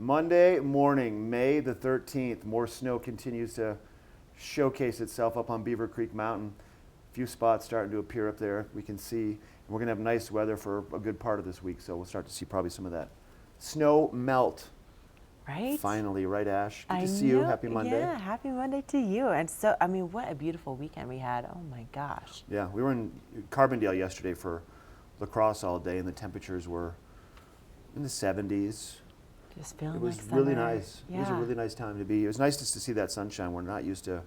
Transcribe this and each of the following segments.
Monday morning, May the 13th, more snow continues to showcase itself up on Beaver Creek Mountain. A few spots starting to appear up there, we can see. And we're going to have nice weather for a good part of this week, so we'll start to see probably some of that snow melt. Right? Finally, right, Ash? Good to see you. Happy Monday. Yeah, happy Monday to you. And so, I mean, what a beautiful weekend we had. Oh my gosh. Yeah, we were in Carbondale yesterday for lacrosse all day, and the temperatures were in the 70s. Just feeling It was like really summer. nice. Yeah. It was a really nice time to be. It was nice just to see that sunshine. We're not used to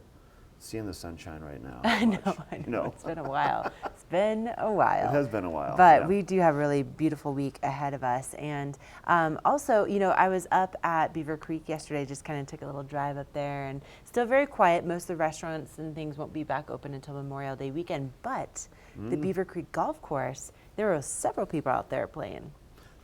seeing the sunshine right now. I know. You know. It's been a while. It's been a while. It has been a while. But yeah. we do have a really beautiful week ahead of us. And also, you know, I was up at Beaver Creek yesterday, just kind of took a little drive up there, and still very quiet. Most of the restaurants and things won't be back open until Memorial Day weekend. But the Beaver Creek Golf Course, there were several people out there playing.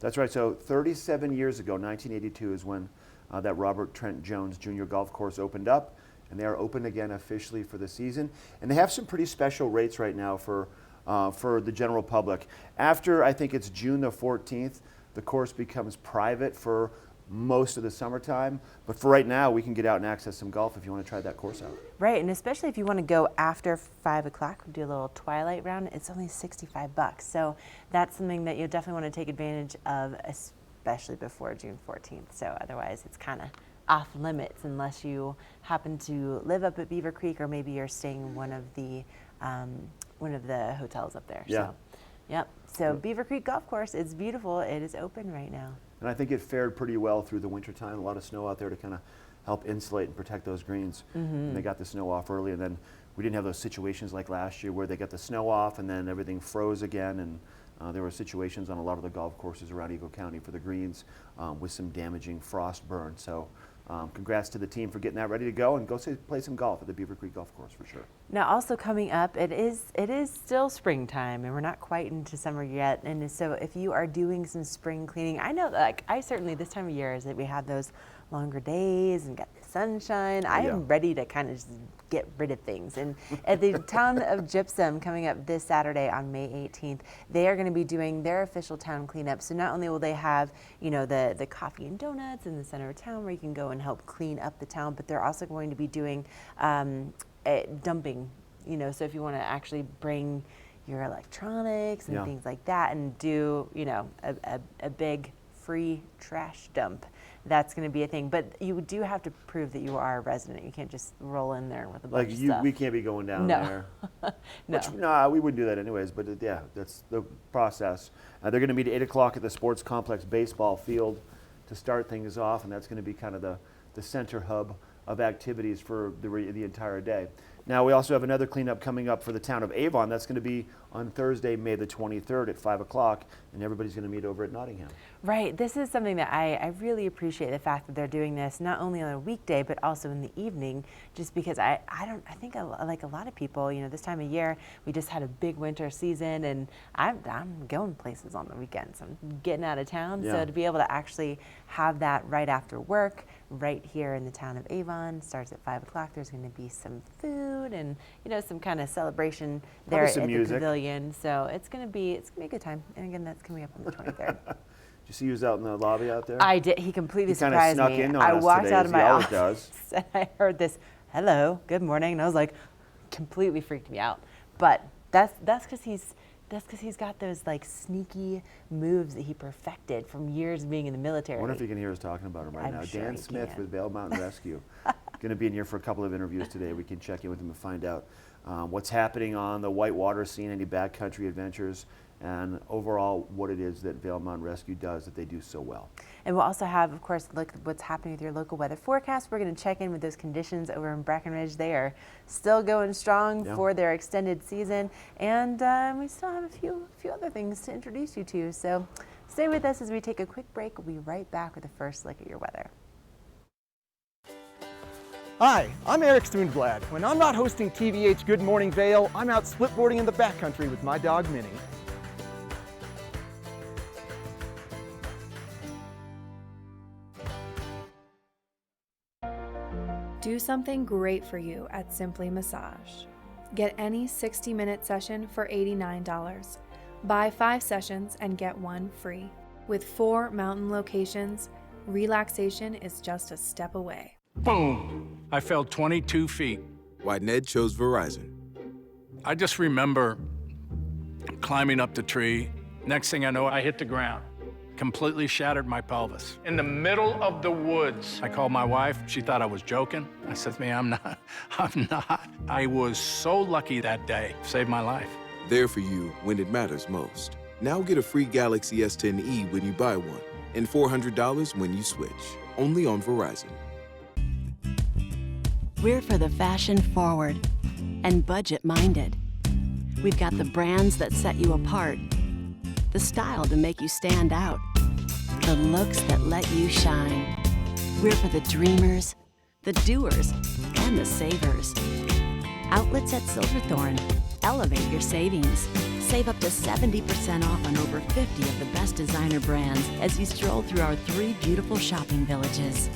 That's right. So 37 years ago, 1982 is when that Robert Trent Jones Jr. Golf Course opened up. And they are open again officially for the season. And they have some pretty special rates right now for the general public. After, I think it's June the 14th, the course becomes private for most of the summertime. But for right now, we can get out and access some golf if you want to try that course out. Right, and especially if you want to go after 5 o'clock, do a little twilight round, it's only $65. So that's something that you'll definitely want to take advantage of, especially before June 14th. So otherwise, it's kind of off limits unless you happen to live up at Beaver Creek, or maybe you're staying in one of the hotels up there. Yeah. So, yep. So Beaver Creek Golf Course, it's beautiful. It is open right now. And I think it fared pretty well through the winter time. A lot of snow out there to kind of help insulate and protect those greens. And they got the snow off early, and then we didn't have those situations like last year where they got the snow off and then everything froze again. And there were situations on a lot of the golf courses around Eagle County for the greens with some damaging frost burn. So congrats to the team for getting that ready to go, and go play some golf at the Beaver Creek Golf Course for sure. Now, also coming up, it is still springtime, and we're not quite into summer yet. And so, if you are doing some spring cleaning, I know, like I certainly this time of year is that we have those longer days and got the sunshine. I am ready to kind of just get rid of things. And at the town of Gypsum, coming up this Saturday on May 18th, they are going to be doing their official town cleanup. So not only will they have, you know, the coffee and donuts in the center of town where you can go and help clean up the town, but they're also going to be doing dumping, you know, so if you want to actually bring your electronics and things like that and do, you know, a big free trash dump, that's going to be a thing. But you do have to prove that you are a resident. You can't just roll in there with a bunch of stuff. We can't be going down there. No. Which, we wouldn't do that anyways, but yeah, that's the process. They're going to meet at 8 o'clock at the Sports Complex baseball field to start things off, and that's going to be kind of the center hub of activities for the entire day. Now, we also have another cleanup coming up for the town of Avon. That's going to be on Thursday, May the 23rd at 5 o'clock, and everybody's going to meet over at Nottingham. Right. This is something that I really appreciate, the fact that they're doing this not only on a weekday, but also in the evening, just because I think like a lot of people, you know, this time of year, we just had a big winter season, and I'm going places on the weekends. I'm getting out of town, so to be able to actually have that right after work, right here in the town of Avon, starts at 5 o'clock. There's going to be some food and, you know, some kind of celebration there at the pavilion. So it's going to be a good time. And again, that's coming up on the 23rd. Did you see he was out in the lobby out there? I did. He completely surprised snuck me. in on I us walked today, out of as my he always office does. and I heard this, "Hello, good morning," and I was like, completely freaked me out. But that's because he's got those like sneaky moves that he perfected from years being in the military. I wonder if you can hear us talking about him right now. Sure Dan Smith with Vail Mountain Rescue. Going to be in here for a couple of interviews today. We can check in with him and find out what's happening on the whitewater scene, any backcountry adventures, and overall what it is that Vail Mountain Rescue does that they do so well. And we'll also have, of course, look at what's happening with your local weather forecast. We're going to check in with those conditions over in Breckenridge. They are still going strong for their extended season, and we still have a few other things to introduce you to. So stay with us as we take a quick break. We'll be right back with the first look at your weather. Hi, I'm Eric Thunblad. When I'm not hosting TV8's Good Morning Vail, I'm out splitboarding in the backcountry with my dog Minnie. Do something great for you at Simply Massage. Get any 60-minute session for $89. Buy 5 sessions and get 1 free. With 4 mountain locations, relaxation is just a step away. Boom! I fell 22 feet. Why Ned chose Verizon. I just remember climbing up the tree. Next thing I know, I hit the ground. Completely shattered my pelvis. In the middle of the woods. I called my wife. She thought I was joking. I said, "Man, I'm not. I'm not." I was so lucky that day. Saved my life. There for you when it matters most. Now get a free Galaxy S10e when you buy one, and $400 when you switch. Only on Verizon. We're for the fashion forward and budget minded. We've got the brands that set you apart, the style to make you stand out, the looks that let you shine. We're for the dreamers, the doers, and the savers. Outlets at Silverthorne. Elevate your savings. Save up to 70% off on over 50 of the best designer brands as you stroll through our 3 beautiful shopping villages.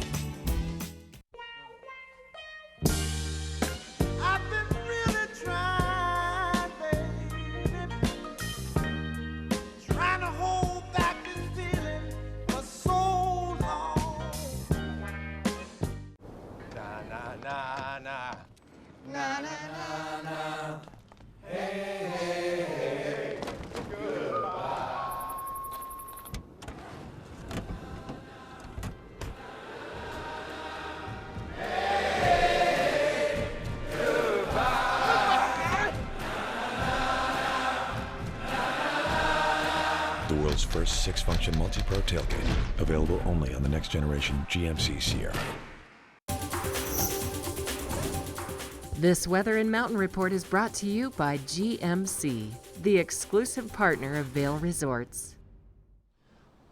The world's first 6-function multi-pro tailgate, available only on the next generation GMC Sierra. This Weather and Mountain Report is brought to you by GMC, the exclusive partner of Vail Resorts.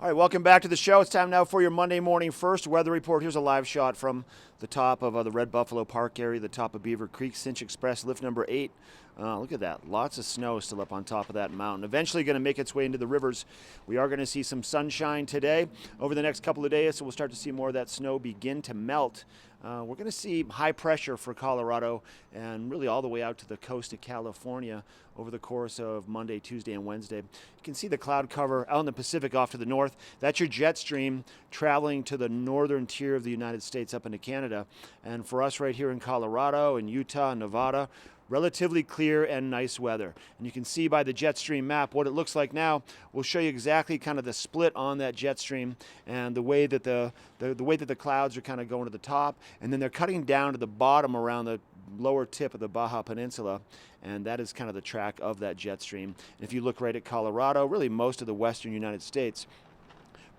All right, welcome back to the show. It's time now for your Monday morning first weather report. Here's a live shot from the top of the Red Buffalo Park area, the top of Beaver Creek, Cinch Express, lift number 8. Look at that. Lots of snow still up on top of that mountain. Eventually going to make its way into the rivers. We are going to see some sunshine today. Over the next couple of days, so we'll start to see more of that snow begin to melt. We're going to see high pressure for Colorado and really all the way out to the coast of California over the course of Monday, Tuesday, and Wednesday. You can see the cloud cover out in the Pacific off to the north. That's your jet stream traveling to the northern tier of the United States up into Canada. And for us right here in Colorado and Utah and Nevada, relatively clear and nice weather. And you can see by the jet stream map what it looks like now. We'll show you exactly kind of the split on that jet stream and the way that the way that the clouds are kind of going to the top, and then they're cutting down to the bottom around the lower tip of the Baja Peninsula, and that is kind of the track of that jet stream. And if you look right at Colorado, really most of the western United States,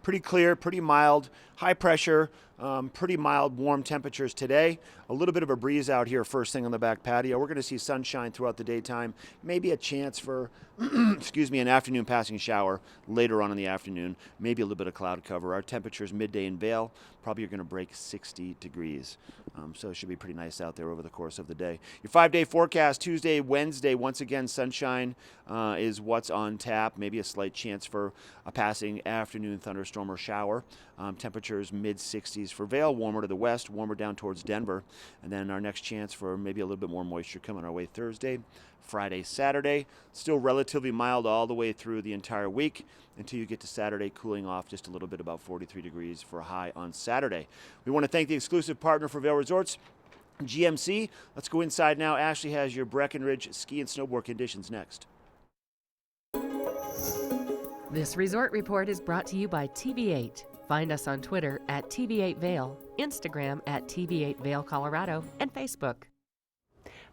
pretty clear, pretty mild, high pressure, pretty mild, warm temperatures today. A little bit of a breeze out here first thing on the back patio. We're going to see sunshine throughout the daytime, maybe a chance for, excuse me, an afternoon passing shower later on in the afternoon, maybe a little bit of cloud cover. Our temperatures midday in Vail probably are going to break 60 degrees. So it should be pretty nice out there over the course of the day. Your 5-day forecast, Tuesday, Wednesday, once again, sunshine is what's on tap. Maybe a slight chance for a passing afternoon thunderstorm or shower. Temperatures mid-60s for Vail, warmer to the west, warmer down towards Denver. And then our next chance for maybe a little bit more moisture coming our way Thursday, Friday, Saturday. Still relatively mild all the way through the entire week until you get to Saturday, cooling off just a little bit, about 43 degrees for a high on Saturday. We want to thank the exclusive partner for Vail Resorts, GMC. Let's go inside now. Ashley has your Breckenridge ski and snowboard conditions next. This resort report is brought to you by TV8. Find us on Twitter at TV8 Vail, Instagram at TV8 Vail Colorado, and Facebook.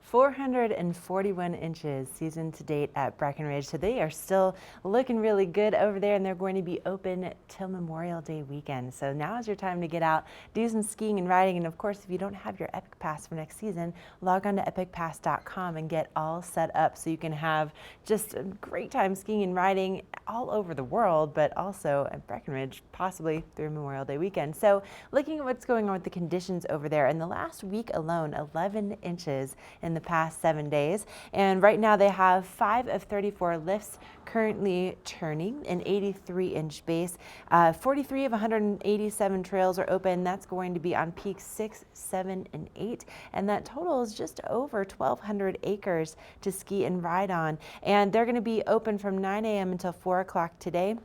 441 inches season to date at Breckenridge. So they are still looking really good over there, and they're going to be open till Memorial Day weekend. So now is your time to get out, do some skiing and riding. And of course, if you don't have your Epic Pass for next season, log on to epicpass.com and get all set up so you can have just a great time skiing and riding all over the world, but also at Breckenridge, possibly through Memorial Day weekend. So looking at what's going on with the conditions over there, in the last week alone, 11 inches in the past 7 days. And right now they have 5 of 34 lifts currently turning, an 83-inch base. 43 of 187 trails are open. That's going to be on peaks 6, 7, and 8. And that total is just over 1,200 acres to ski and ride on. And they're going to be open from 9 a.m. until 4 o'clock today.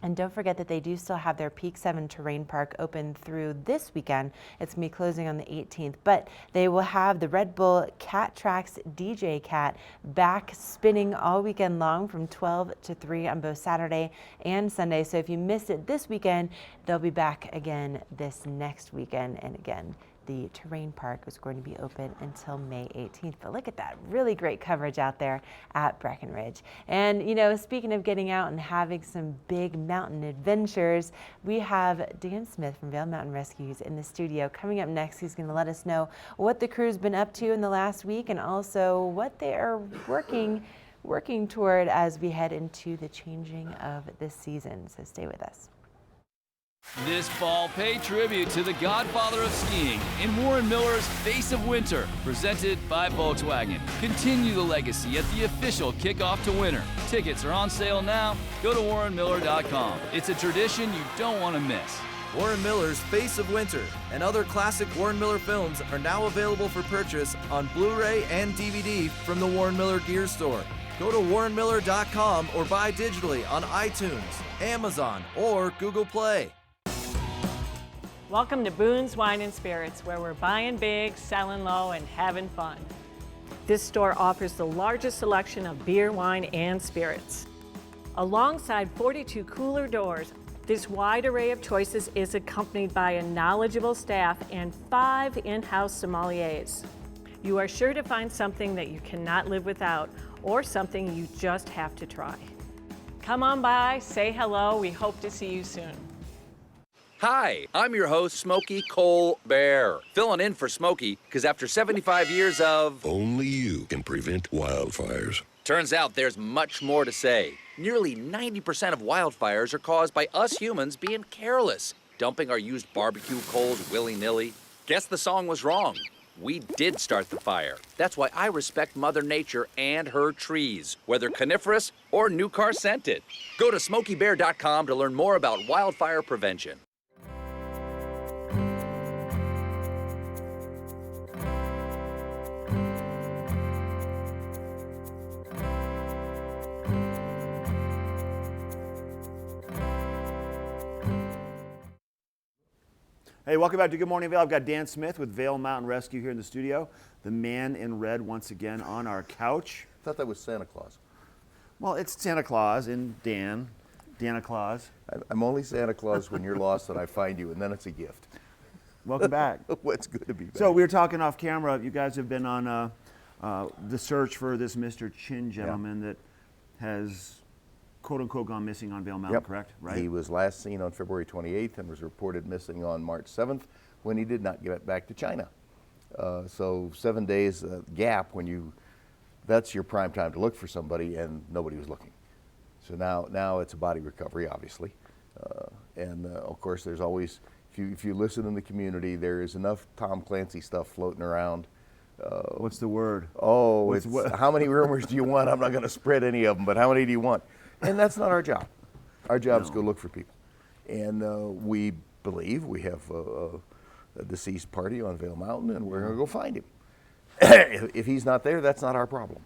And don't forget that they do still have their Peak 7 Terrain Park open through this weekend. It's going to be closing on the 18th, but they will have the Red Bull Cat Tracks DJ Cat back spinning all weekend long from 12 to 3 on both Saturday and Sunday. So if you missed it this weekend, they'll be back again this next weekend. And again, the Terrain Park is going to be open until May 18th. But look at that, really great coverage out there at Breckenridge. And you know, speaking of getting out and having some big mountain adventures, we have Dan Smith from Vail Mountain Rescues in the studio. Coming up next, he's going to let us know what the crew's been up to in the last week and also what they are working toward as we head into the changing of the season. So stay with us. This fall, pay tribute to the godfather of skiing in Warren Miller's Face of Winter, presented by Volkswagen. Continue the legacy at the official kickoff to winter. Tickets are on sale now. Go to warrenmiller.com. It's a tradition you don't want to miss. Warren Miller's Face of Winter and other classic Warren Miller films are now available for purchase on Blu-ray and DVD from the Warren Miller Gear Store. Go to warrenmiller.com or buy digitally on iTunes, Amazon, or Google Play. Welcome to Boone's Wine and Spirits, where we're buying big, selling low, and having fun. This store offers the largest selection of beer, wine, and spirits. Alongside 42 cooler doors, this wide array of choices is accompanied by a knowledgeable staff and 5 in-house sommeliers. You are sure to find something that you cannot live without, or something you just have to try. Come on by, say hello, we hope to see you soon. Hi, I'm your host, Smokey Cole Bear. Filling in for Smokey, because after 75 years of... Only you can prevent wildfires. Turns out there's much more to say. Nearly 90% of wildfires are caused by us humans being careless, dumping our used barbecue coals willy-nilly. Guess the song was wrong. We did start the fire. That's why I respect Mother Nature and her trees, whether coniferous or new car scented. Go to SmokeyBear.com to learn more about wildfire prevention. Hey, welcome back to Good Morning Vail. I've got Dan Smith with Vail Mountain Rescue here in the studio. The man in red once again on our couch. I thought that was Santa Claus. Well, it's Santa Claus and Dana Claus. I'm only Santa Claus when you're lost and I find you, and then it's a gift. Welcome back. Well, it's good to be back. So we were talking off camera. You guys have been on the search for this Mr. Chin gentleman that has quote-unquote gone missing on Vail Mountain, correct? Right? He was last seen on February 28th and was reported missing on March 7th when he did not get back to China. So 7 days gap when that's your prime time to look for somebody, and nobody was looking. So now it's a body recovery, obviously. And of course, there's always, if you listen in the community, there is enough Tom Clancy stuff floating around. What's the word? Oh, how many rumors do you want? I'm not going to spread any of them, but how many do you want? And that's not our job. Our job is to go look for people. And we believe we have a deceased party on Vail Mountain, and we're going to go find him. If he's not there, that's not our problem.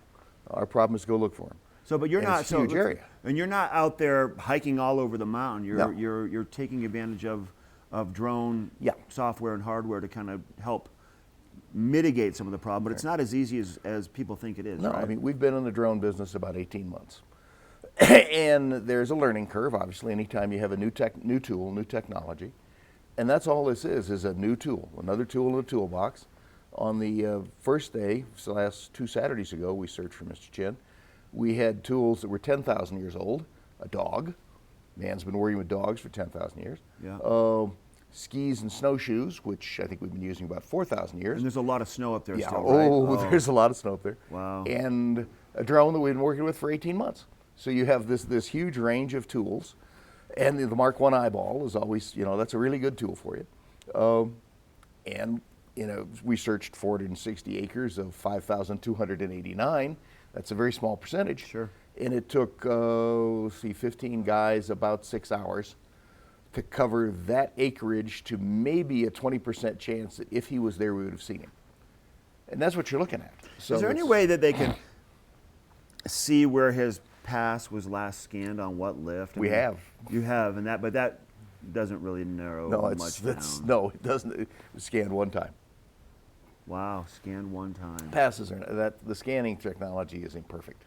Our problem is to go look for him. So, but you're and not it's a huge area. And you're not out there hiking all over the mountain. You're taking advantage of drone software and hardware to kind of help mitigate some of the problem. But it's not as easy as people think it is. No, right? I mean, we've been in the drone business about 18 months. And there's a learning curve, obviously, anytime you have a new tool, new technology. And that's all this is a new tool, another tool in the toolbox. On the first day, so last 2 Saturdays ago, we searched for Mr. Chin. We had tools that were 10,000 years old, a dog. Man's been working with dogs for 10,000 years. Yeah. Skis and snowshoes, which I think we've been using about 4,000 years. And there's a lot of snow up there still, right? There's a lot of snow up there. Wow. And a drone that we've been working with for 18 months. So you have this huge range of tools, and the Mark I eyeball is always, that's a really good tool for you. And we searched 460 acres of 5,289. That's a very small percentage. Sure. And it took 15 guys about 6 hours to cover that acreage to maybe a 20% chance that if he was there, we would have seen him. And that's what you're looking at. So is there any way that they can see where his pass was last scanned on what lift? We have. You have, but that doesn't really narrow much down. No, it doesn't. It's scanned one time. Wow, scanned one time. Passes are the scanning technology isn't perfect.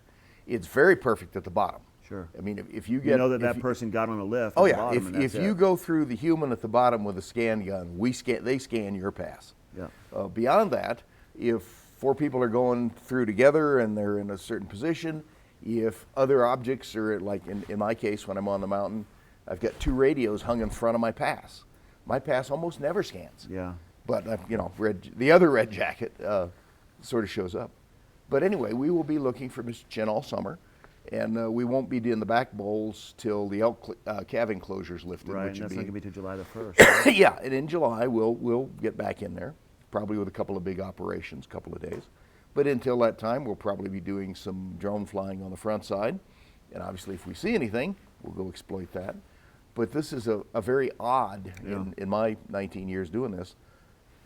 It's very perfect at the bottom. Sure. I mean, if you get, you know that person got on a lift. Oh at the yeah. bottom, If you go through the human at the bottom with a scan gun, they scan your pass. Yeah. Beyond that, if 4 people are going through together and they're in a certain position, if other objects are like in my case when I'm on the mountain, I've got 2 radios hung in front of my pass. My pass almost never scans. Yeah. But the other red jacket sort of shows up. But anyway, we will be looking for Mr. Chin all summer, and we won't be doing the back bowls till the elk calving closure's lifted. Right, which and that's not going to be till July the 1st. Right? Yeah, and in July we'll get back in there, probably with a couple of big operations, a couple of days. But until that time, we'll probably be doing some drone flying on the front side, and obviously if we see anything, we'll go exploit that. But this is a very odd, in my 19 years doing this,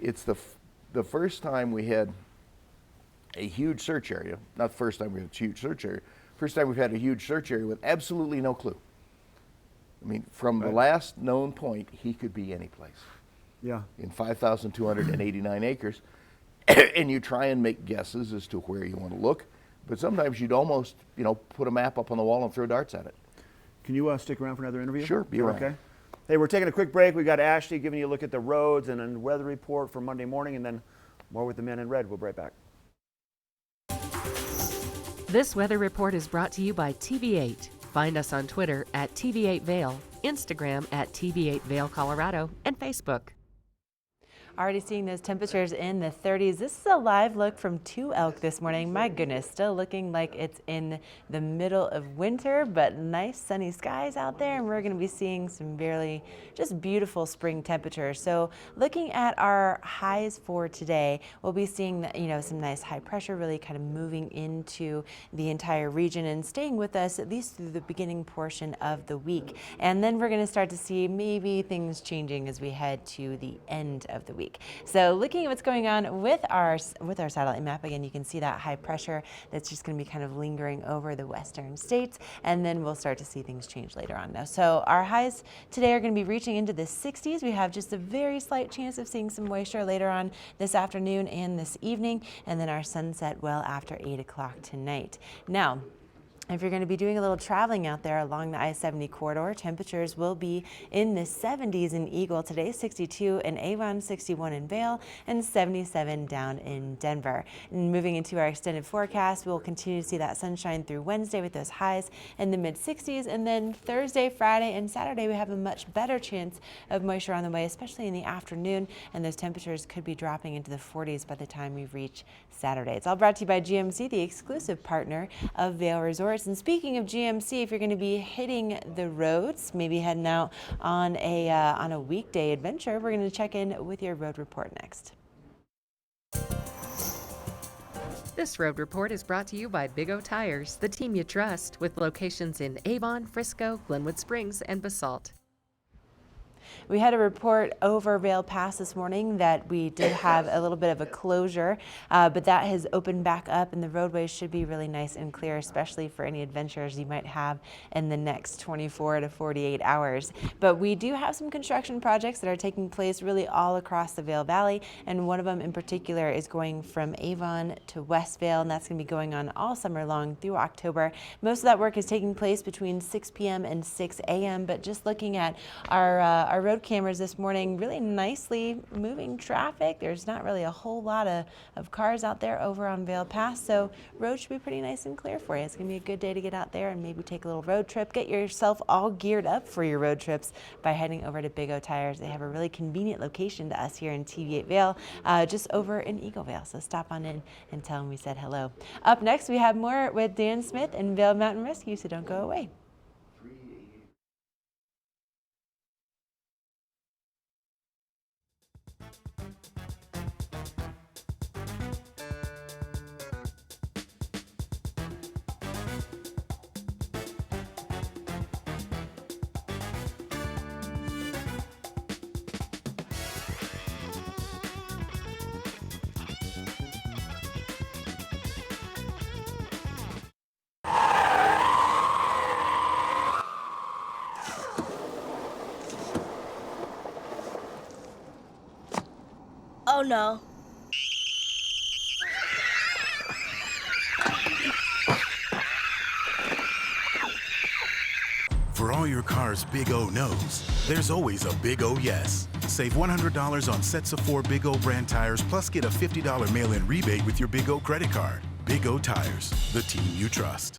it's the first time we had a huge search area, not the first time we had a huge search area, first time we've had a huge search area with absolutely no clue. I mean, from the last known point, he could be any place. Yeah. In 5,289 acres, and you try and make guesses as to where you want to look, but sometimes you'd almost, put a map up on the wall and throw darts at it. Can you stick around for another interview? Sure, be around. Okay. Hey, we're taking a quick break. We got Ashley giving you a look at the roads and then weather report for Monday morning, and then more with the men in red. We'll be right back. This weather report is brought to you by TV8. Find us on Twitter at TV8 Vail, Instagram at TV8 Vail Colorado, and Facebook. Already seeing those temperatures in the 30s. This is a live look from 2 Elk this morning. My goodness, still looking like it's in the middle of winter, but nice sunny skies out there, and we're going to be seeing some really just beautiful spring temperatures. So looking at our highs for today, we'll be seeing some nice high pressure really kind of moving into the entire region and staying with us at least through the beginning portion of the week. And then we're going to start to see maybe things changing as we head to the end of the week. So looking at what's going on with our satellite map, again, you can see that high pressure that's just going to be kind of lingering over the western states, and then we'll start to see things change later on now. So our highs today are going to be reaching into the 60s. We have just a very slight chance of seeing some moisture later on this afternoon and this evening, and then our sunset well after 8 o'clock tonight. Now, if you're going to be doing a little traveling out there along the I-70 corridor, temperatures will be in the 70s in Eagle today, 62 in Avon, 61 in Vail, and 77 down in Denver. And moving into our extended forecast, we'll continue to see that sunshine through Wednesday with those highs in the mid-60s, and then Thursday, Friday, and Saturday we have a much better chance of moisture on the way, especially in the afternoon, and those temperatures could be dropping into the 40s by the time we reach Saturday. It's all brought to you by GMC, the exclusive partner of Vail Resorts. And speaking of GMC, if you're going to be hitting the roads, maybe heading out on a weekday adventure, we're going to check in with your road report next. This road report is brought to you by Big O Tires, the team you trust, with locations in Avon, Frisco, Glenwood Springs, and Basalt. We had a report over Vail Pass this morning that we did have a little bit of a closure, but that has opened back up, and the roadways should be really nice and clear, especially for any adventures you might have in the next 24 to 48 hours. But we do have some construction projects that are taking place really all across the Vail Valley, and one of them in particular is going from Avon to West Vail, and that's going to be going on all summer long through October. Most of that work is taking place between 6 p.m. and 6 a.m., but just looking at our road cameras this morning, really nicely moving traffic. There's not really a whole lot of cars out there over on Vail Pass, so road should be pretty nice and clear for you. It's going to be a good day to get out there and maybe take a little road trip. Get yourself all geared up for your road trips by heading over to Big O Tires. They have a really convenient location to us here in TV8 Vail, just over in Eaglevale, so stop on in and tell them we said hello. Up next, we have more with Dan Smith and Vail Mountain Rescue, so don't go away. no. For all your car's big O no's, there's always a big O yes. Save $100 on sets of 4 Big O brand tires, plus get a $50 mail-in rebate with your Big O credit card. Big O Tires, the team you trust.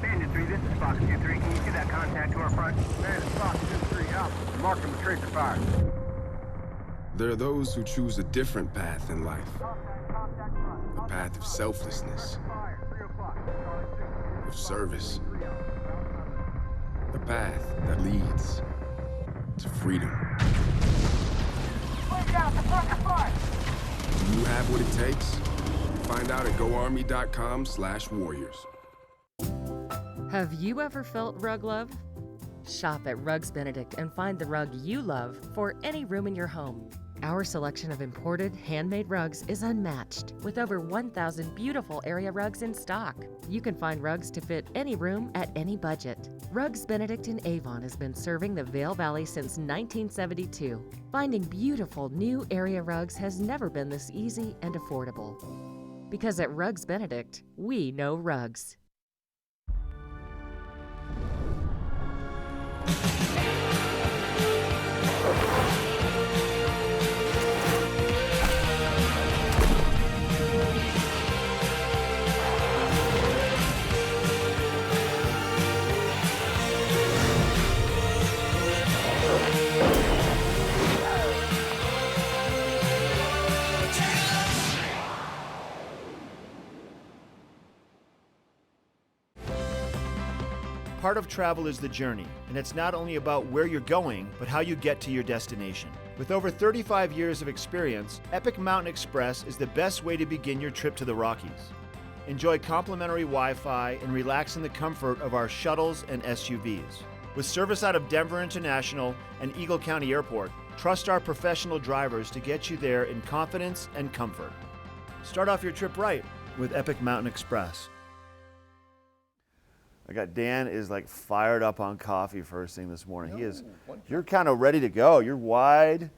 Bandit 3, this is Fox 2-3. Can you see that contact to our front? Bandit Fox 2-3, out. Mark him with tracer fire. There are those who choose a different path in life. A path of selflessness, of service. A path that leads to freedom. Do you have what it takes? Find out at goarmy.com/warriors. Have you ever felt rug love? Shop at Rugs Benedict and find the rug you love for any room in your home. Our selection of imported, handmade rugs is unmatched, with over 1,000 beautiful area rugs in stock. You can find rugs to fit any room at any budget. Rugs Benedict in Avon has been serving the Vail Valley since 1972. Finding beautiful new area rugs has never been this easy and affordable. Because at Rugs Benedict, we know rugs. Part of travel is the journey, and it's not only about where you're going, but how you get to your destination. With over 35 years of experience, Epic Mountain Express is the best way to begin your trip to the Rockies. Enjoy complimentary Wi-Fi and relax in the comfort of our shuttles and SUVs. With service out of Denver International and Eagle County Airport, trust our professional drivers to get you there in confidence and comfort. Start off your trip right with Epic Mountain Express. I got Dan is like fired up on coffee first thing this morning. You're kind of ready to go. You're wide,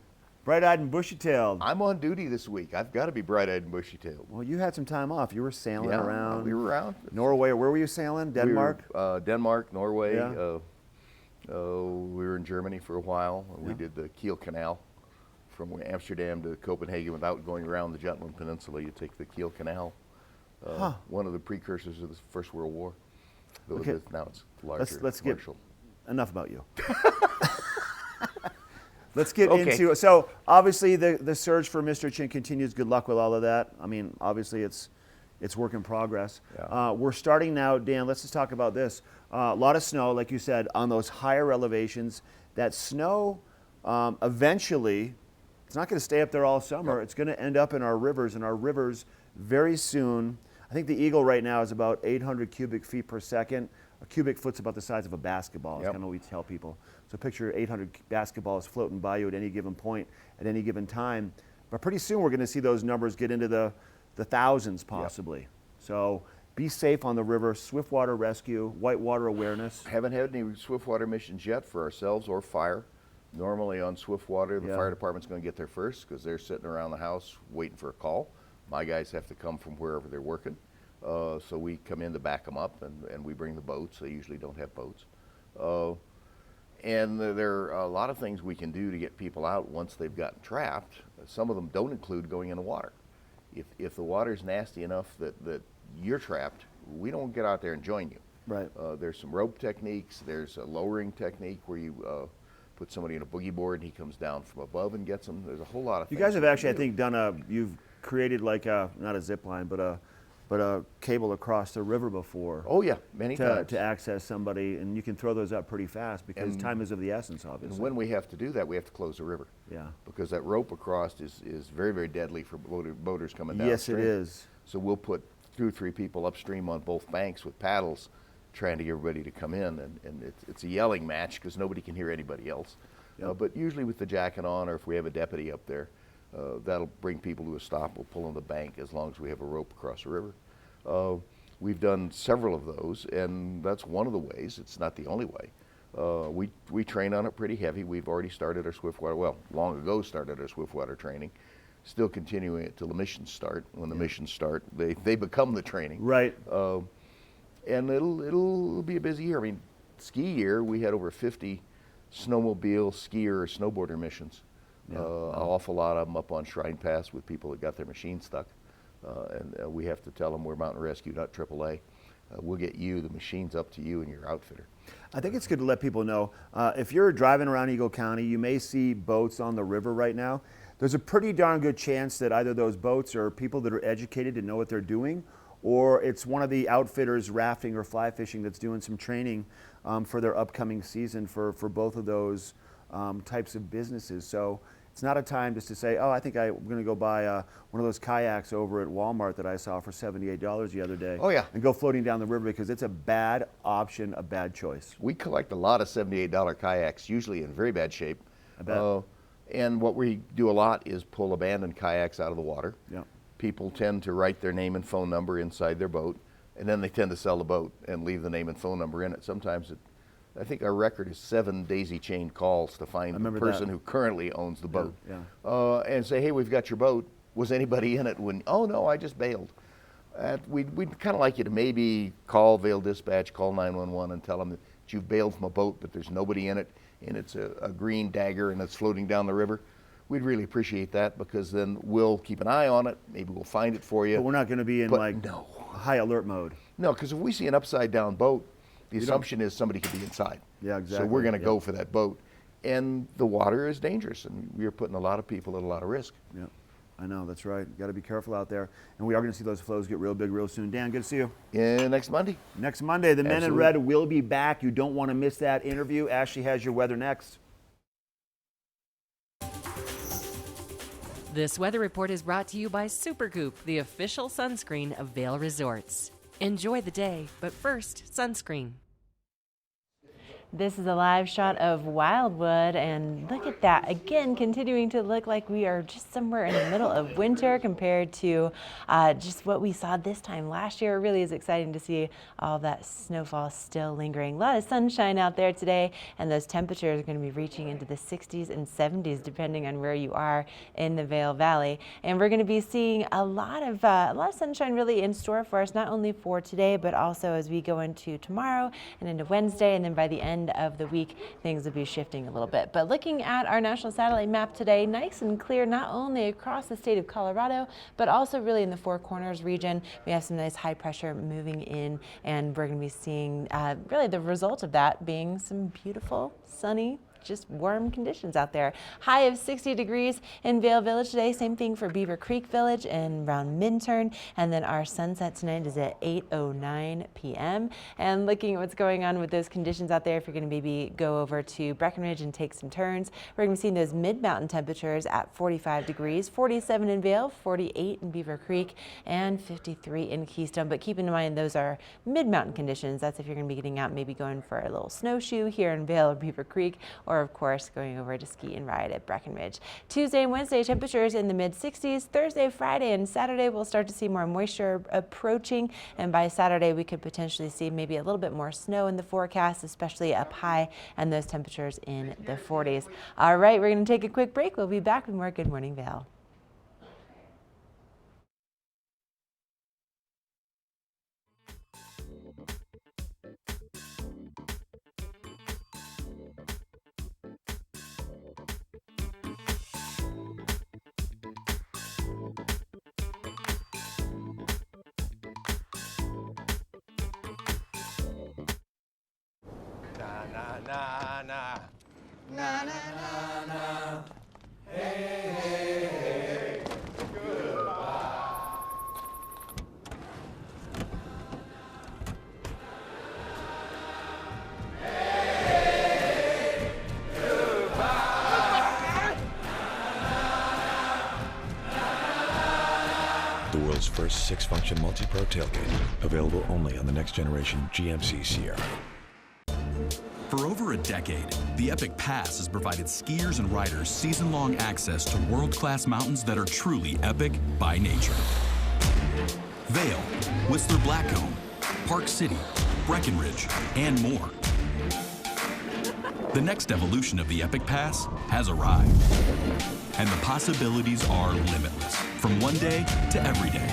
bright-eyed and bushy-tailed. I'm on duty this week. I've got to be bright-eyed and bushy-tailed. Well, you had some time off. You were sailing around. We were around. Norway. Where were you sailing? Denmark? We were, Denmark, Norway. Yeah. We were in Germany for a while. We did the Kiel Canal from Amsterdam to Copenhagen without going around the Jutland Peninsula. You take the Kiel Canal, one of the precursors of the First World War. Okay. Now it's larger. Let's get commercial. enough about you. Let's get into, so obviously the search for Mr. Chin continues. Good luck with all of that. I mean, obviously it's work in progress. Yeah. We're starting now, Dan, let's just talk about this. A lot of snow, like you said, on those higher elevations. That snow, eventually, it's not going to stay up there all summer. No. It's going to end up in our rivers, and our rivers very soon, I think the Eagle right now is about 800 cubic feet per second. A cubic foot's about the size of a basketball, is kind of what we tell people. So picture 800 basketballs floating by you at any given point, at any given time. But pretty soon we're going to see those numbers get into the thousands possibly. Yep. So be safe on the river, swiftwater rescue, whitewater awareness. Haven't had any swiftwater missions yet for ourselves or fire. Normally on swiftwater, the fire department's going to get there first because they're sitting around the house waiting for a call. My guys have to come from wherever they're working. So we come in to back them up, and we bring the boats. They usually don't have boats. And there are a lot of things we can do to get people out once they've gotten trapped. Some of them don't include going in the water. If the water's nasty enough that you're trapped, we don't get out there and join you. Right. There's some rope techniques. There's a lowering technique where you put somebody in a boogie board and he comes down from above and gets them. There's a whole lot of things. You guys have actually, I think, you've created like not a zip line, but a cable across the river before. Oh yeah, many times. To access somebody, and you can throw those up pretty fast because time is of the essence, obviously. And when we have to do that, we have to close the river. Yeah. Because that rope across is very, very deadly for boaters coming down. Yes, it is. So we'll put 2 or 3 people upstream on both banks with paddles trying to get everybody to come in, and it's a yelling match because nobody can hear anybody else. Yep. But usually with the jacket on, or if we have a deputy up there, that'll bring people to a stop. We'll pull on the bank as long as we have a rope across the river. We've done several of those, and that's one of the ways. It's not the only way. We train on it pretty heavy. We've already started our swiftwater, long ago started our swiftwater training. still continuing it till the missions start. When the missions start, they become the training. Right. And it'll be a busy year. I mean, ski year, we had over 50 snowmobile, skier, or snowboarder missions. An awful lot of them up on Shrine Pass with people that got their machine stuck. And we have to tell them we're Mountain Rescue, not AAA. We'll get you, the machine's up to you and your outfitter. I think it's good to let people know, if you're driving around Eagle County, you may see boats on the river right now. There's a pretty darn good chance that either those boats are people that are educated and know what they're doing, or it's one of the outfitters rafting or fly fishing that's doing some training for their upcoming season for both of those types of businesses. So it's not a time just to say, oh, I think I'm going to go buy one of those kayaks over at Walmart that I saw for $78 the other day. Oh, yeah. And go floating down the river, because it's a bad option, a bad choice. We collect a lot of $78 kayaks, usually in very bad shape. I bet. And what we do a lot is pull abandoned kayaks out of the water. Yeah. People tend to write their name and phone number inside their boat, and then they tend to sell the boat and leave the name and phone number in it. Sometimes I think our record is 7 daisy-chained calls to find the person who currently owns the boat. Yeah. And say, hey, we've got your boat. Was anybody in it? Oh, no, I just bailed. We'd kind of like you to maybe call Vail Dispatch, call 911 and tell them that you've bailed from a boat, but there's nobody in it, and it's a green Dagger and it's floating down the river. We'd really appreciate that, because then we'll keep an eye on it. Maybe we'll find it for you. But we're not going to be in high alert mode. No, because if we see an upside down boat, the assumption is somebody could be inside. Yeah, exactly. So we're going to go for that boat. And the water is dangerous, and we're putting a lot of people at a lot of risk. Yeah, I know, that's right. You got to be careful out there. And we are going to see those flows get real big real soon. Dan, good to see you. Yeah, next Monday. Next Monday, the Men in Red will be back. You don't want to miss that interview. Ashley has your weather next. This weather report is brought to you by Supergoop, the official sunscreen of Vail Resorts. Enjoy the day, but first, sunscreen. This is a live shot of Wildwood, and look at that. Again, continuing to look like we are just somewhere in the middle of winter compared to just what we saw this time last year. It really is exciting to see all that snowfall still lingering. A lot of sunshine out there today, and those temperatures are going to be reaching into the 60s and 70s depending on where you are in the Vail Valley. And we're going to be seeing a lot of sunshine really in store for us, not only for today, but also as we go into tomorrow and into Wednesday, and then by the end of the week things will be shifting a little bit. But looking at our national satellite map today, nice and clear not only across the state of Colorado, but also really in the Four Corners region. We have some nice high pressure moving in, and we're going to be seeing really the result of that being some beautiful sunny, just warm conditions out there. High of 60 degrees in Vail Village today. Same thing for Beaver Creek Village and around Minturn. And then our sunset tonight is at 8:09 p.m. And looking at what's going on with those conditions out there, if you're going to maybe go over to Breckenridge and take some turns, we're going to be seeing those mid-mountain temperatures at 45 degrees, 47 in Vail, 48 in Beaver Creek, and 53 in Keystone. But keep in mind, those are mid-mountain conditions. That's if you're going to be getting out, maybe going for a little snowshoe here in Vail or Beaver Creek, or of course going over to ski and ride at Breckenridge. Tuesday and Wednesday temperatures in the mid-60s. Thursday, Friday, and Saturday we'll start to see more moisture approaching, and by Saturday we could potentially see maybe a little bit more snow in the forecast, especially up high, and those temperatures in the 40s. All right, we're going to take a quick break. We'll be back with more Good Morning Vail. Na na na na na, hey hey hey, goodbye. Hey, goodbye. The world's first 6-function multi-pro tailgate, available only on the next generation GMC Sierra. For over a decade, the Epic Pass has provided skiers and riders season-long access to world-class mountains that are truly epic by nature. Vail, Whistler Blackcomb, Park City, Breckenridge, and more. The next evolution of the Epic Pass has arrived. And the possibilities are limitless, from one day to every day.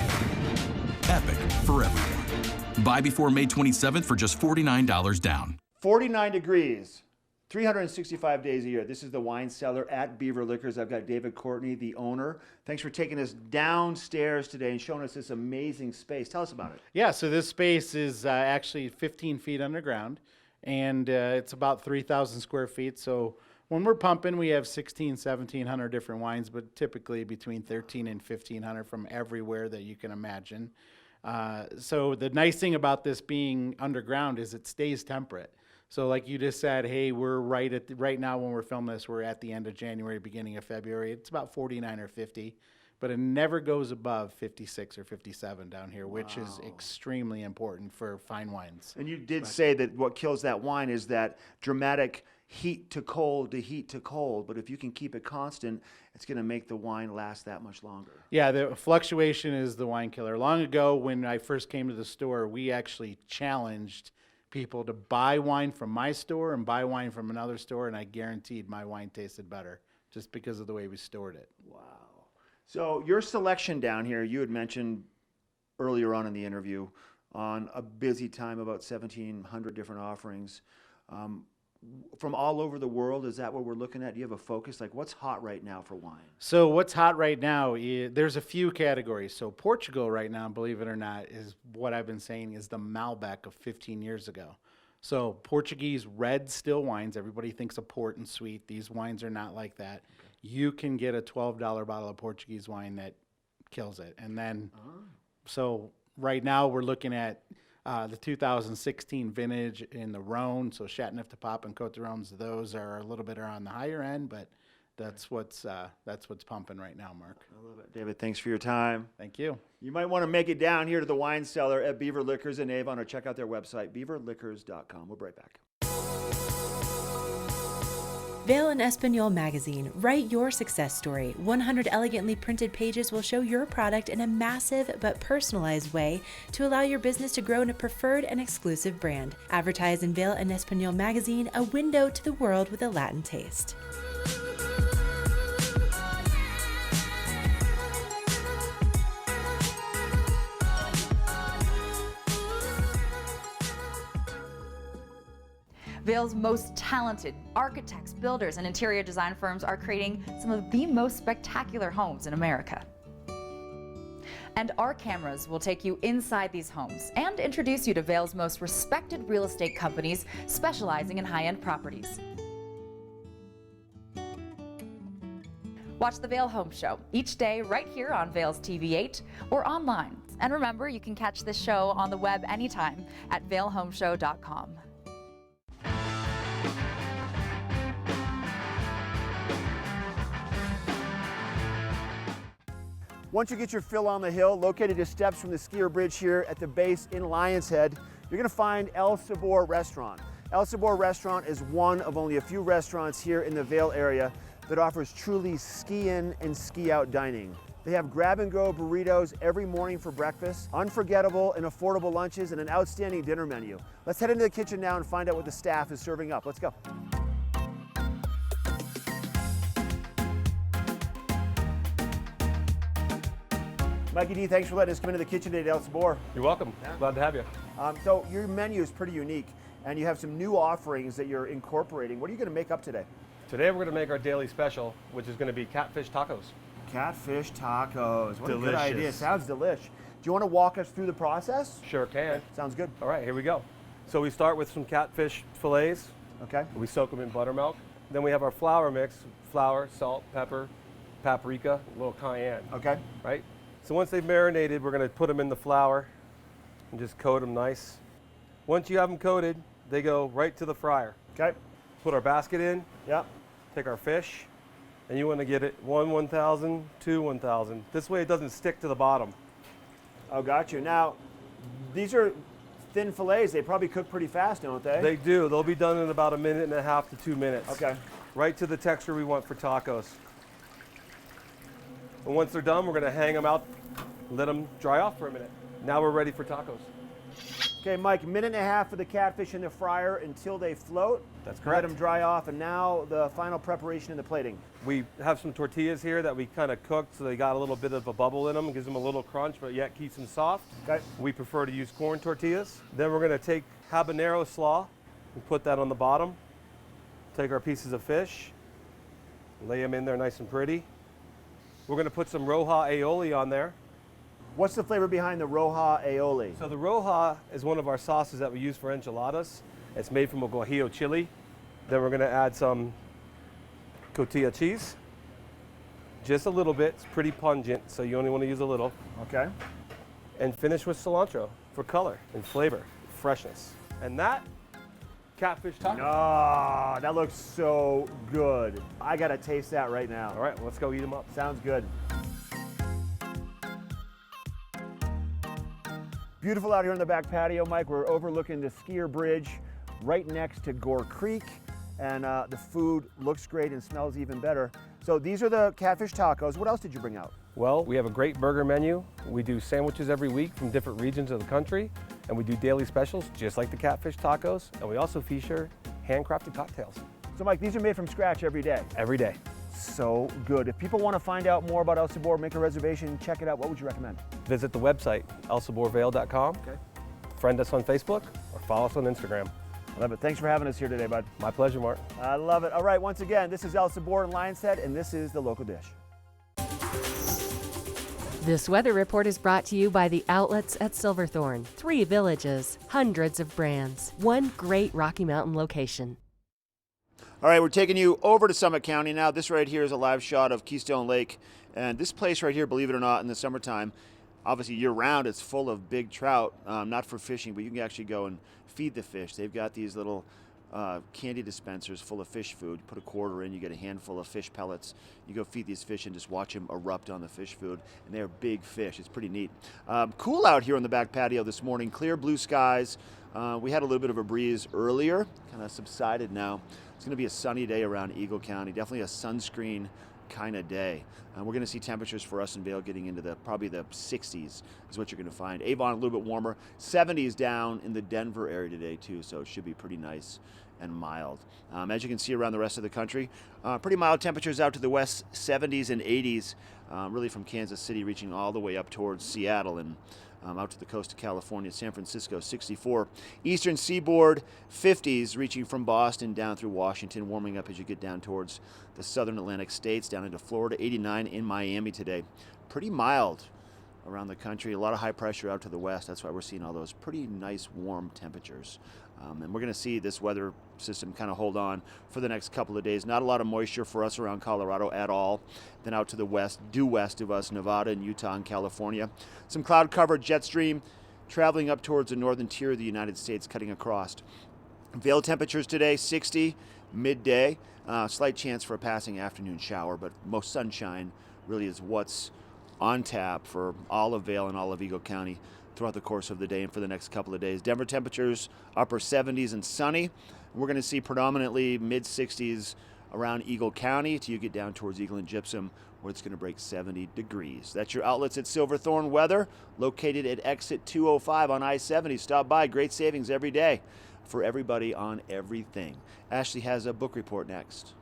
Epic for everyone. Buy before May 27th for just $49 down. 49 degrees, 365 days a year. This is the wine cellar at Beaver Liquors. I've got David Courtney, the owner. Thanks for taking us downstairs today and showing us this amazing space. Tell us about it. Yeah, so this space is actually 15 feet underground, and it's about 3,000 square feet. So when we're pumping, we have 1,700 different wines, but typically between 1,300 and 1,500 from everywhere that you can imagine. So the nice thing about this being underground is it stays temperate. So like you just said, hey, we're right now when we're filming this, we're at the end of January, beginning of February. It's about 49 or 50, but it never goes above 56 or 57 down here, which is extremely important for fine wines. And you did say that what kills that wine is that dramatic heat to cold to heat to cold, but if you can keep it constant, it's going to make the wine last that much longer. Yeah, the fluctuation is the wine killer. Long ago, when I first came to the store, we actually challenged people to buy wine from my store and buy wine from another store, and I guaranteed my wine tasted better just because of the way we stored it. Wow. So your selection down here, you had mentioned earlier on in the interview on a busy time, about 1,700 different offerings. From all over the world, is that what we're looking at? Do you have a focus? Like, what's hot right now for wine? So what's hot right now, there's a few categories. So Portugal right now, believe it or not, is what I've been saying is the Malbec of 15 years ago. So Portuguese red still wines, everybody thinks of port and sweet. These wines are not like that. Okay. You can get a $12 bottle of Portuguese wine that kills it. And then, so right now we're looking at the 2016 vintage in the Rhone, so Châteauneuf-du-Pape and Côte d'Arones, those are a little bit on the higher end, but that's what's pumping right now, Mark. I love it. David, thanks for your time. Thank you. You might want to make it down here to the wine cellar at Beaver Liquors in Avon, or check out their website, beaverliquors.com. We'll be right back. Vale and Espanol magazine. Write your success story. 100 elegantly printed pages will show your product in a massive but personalized way to allow your business to grow in a preferred and exclusive brand. Advertise in Vale and Espanol magazine, a window to the world with a Latin taste. Vale's most talented architects, builders, and interior design firms are creating some of the most spectacular homes in America. And our cameras will take you inside these homes and introduce you to Vale's most respected real estate companies specializing in high-end properties. Watch the Vale Home Show each day right here on Vale's TV8 or online. And remember, you can catch this show on the web anytime at valehomeshow.com. Once you get your fill on the hill, located just steps from the skier bridge here at the base in Lions Head, you're gonna find El Sabor Restaurant. El Sabor Restaurant is one of only a few restaurants here in the Vail area that offers truly ski-in and ski-out dining. They have grab-and-go burritos every morning for breakfast, unforgettable and affordable lunches, and an outstanding dinner menu. Let's head into the kitchen now and find out what the staff is serving up. Let's go. Mikey D, thanks for letting us come into the kitchen today at El Sabor. You're welcome. Yeah. Glad to have you. So your menu is pretty unique, and you have some new offerings that you're incorporating. What are you going to make up today? Today we're going to make our daily special, which is going to be catfish tacos. Catfish tacos. What delicious. A good idea. Sounds delish. Do you want to walk us through the process? Sure can. Sounds good. All right, here we go. So we start with some catfish fillets. Okay. We soak them in buttermilk. Then we have our flour mix: flour, salt, pepper, paprika, a little cayenne. Okay. Right? So once they've marinated, we're going to put them in the flour and just coat them nice. Once you have them coated, they go right to the fryer. Okay. Put our basket in. Yep. Take our fish, and you want to get it 1,000, 2, 1,000. This way it doesn't stick to the bottom. Oh, got you. Now, these are thin fillets. They probably cook pretty fast, don't they? They do. They'll be done in about 1.5 to 2 minutes. Okay. Right to the texture we want for tacos. And once they're done, we're going to hang them out, let them dry off for a minute. Now we're ready for tacos. Okay, Mike, minute and a half for the catfish in the fryer until they float. That's Let correct. them dry off, and now the final preparation in the plating. We have some tortillas here that we kind of cooked so they got a little bit of a bubble in them, gives them a little crunch, but yet keeps them soft. Okay. We prefer to use corn tortillas. Then we're going to take habanero slaw and put that on the bottom. Take our pieces of fish, lay them in there nice and pretty. We're going to put some roja aioli on there. What's the flavor behind the roja aioli? So the roja is one of our sauces that we use for enchiladas. It's made from a guajillo chili. Then we're going to add some cotija cheese. Just a little bit. It's pretty pungent, so you only want to use a little. Okay. And finish with cilantro for color and flavor, freshness. And that, catfish taco. Oh, that looks so good. I got to taste that right now. All right, well, let's go eat them up. Sounds good. Beautiful out here on the back patio, Mike. We're overlooking the skier bridge right next to Gore Creek, and the food looks great and smells even better. So these are the catfish tacos. What else did you bring out? Well, we have a great burger menu. We do sandwiches every week from different regions of the country, and we do daily specials just like the catfish tacos, and we also feature handcrafted cocktails. So Mike, these are made from scratch every day? Every day. So good. If people want to find out more about El Sabor, make a reservation, check it out, what would you recommend? Visit the website, elsaborvale.com. Okay. Friend us on Facebook or follow us on Instagram. I love it. Thanks for having us here today, bud. My pleasure, Mark. I love it. All right, once again, this is El Sabor in Lion's Head, and this is the local dish. This weather report is brought to you by the outlets at Silverthorne. 3 villages, hundreds of brands, one great Rocky Mountain location. All right, we're taking you over to Summit County now. This right here is a live shot of Keystone Lake. And this place right here, believe it or not, in the summertime, obviously year-round, it's full of big trout, not for fishing, but you can actually go and feed the fish. They've got these little candy dispensers full of fish food. You put a quarter in, you get a handful of fish pellets. You go feed these fish and just watch them erupt on the fish food. And they're big fish. It's pretty neat. Cool out here on the back patio this morning. Clear blue skies. We had a little bit of a breeze earlier, kind of subsided now. It's going to be a sunny day around Eagle County, definitely a sunscreen kind of day. We're going to see temperatures for us in Vail getting into probably the 60s is what you're going to find. Avon a little bit warmer, 70s down in the Denver area today too, so it should be pretty nice and mild. As you can see around the rest of the country, pretty mild temperatures out to the west, 70s and 80s, really from Kansas City reaching all the way up towards Seattle and out to the coast of California. San Francisco, 64. Eastern Seaboard, 50s, reaching from Boston down through Washington, warming up as you get down towards the southern Atlantic states, down into Florida, 89 in Miami today. Pretty mild around the country. A lot of high pressure out to the west. That's why we're seeing all those pretty nice warm temperatures. And we're going to see this weather system kind of hold on for the next couple of days. Not a lot of moisture for us around Colorado at all. Then out to the west, due west of us, Nevada and Utah and California. Some cloud covered jet stream traveling up towards the northern tier of the United States, cutting across. Vail temperatures today, 60 midday. Slight chance for a passing afternoon shower, but most sunshine really is what's on tap for all of Vail and all of Eagle County throughout the course of the day and for the next couple of days. Denver temperatures upper 70s and sunny. We're going to see predominantly mid 60s around Eagle County till you get down towards Eagle and Gypsum, where it's going to break 70 degrees. That's your outlets at Silverthorne Weather, located at exit 205 on I-70. Stop by. Great savings every day for everybody on everything. Ashley has a book report next.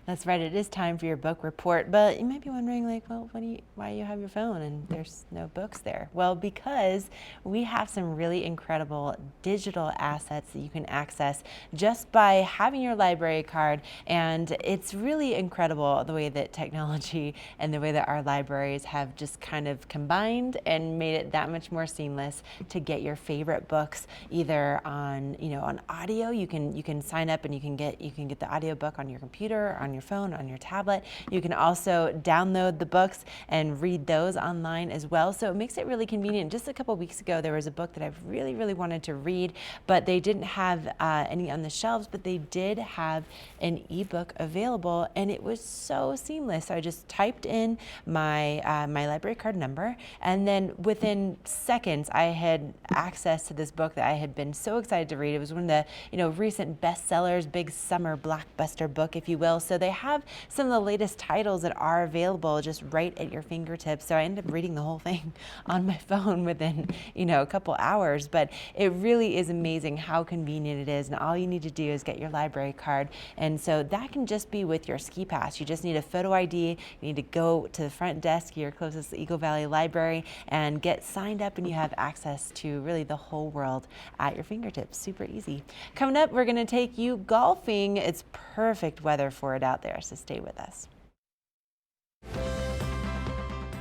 That's right. It is time for your book report, but you might be wondering, like, well, why do you have your phone and there's no books there? Well, because we have some really incredible digital assets that you can access just by having your library card, and it's really incredible the way that technology and the way that our libraries have just kind of combined and made it that much more seamless to get your favorite books either on, on audio. You can sign up and you can get the audiobook on your computer, on your phone, on your tablet. You can also download the books and read those online as well. So it makes it really convenient. Just a couple weeks ago, there was a book that I've really wanted to read, but they didn't have any on the shelves, but they did have an ebook available, and it was so seamless. So I just typed in my my library card number, and then within seconds I had access to this book that I had been so excited to read. It was one of the recent bestsellers, big summer blockbuster book, if you will. So they have some of the latest titles that are available just right at your fingertips. So I ended up reading the whole thing on my phone within a couple hours. But it really is amazing how convenient it is, and all you need to do is get your library card. And so that can just be with your ski pass. You just need a photo ID. You need to go to the front desk, your closest Eagle Valley Library, and get signed up, and you have access to really the whole world at your fingertips. Super easy. Coming up, we're going to take you golfing. It's perfect weather for it out there, so stay with us.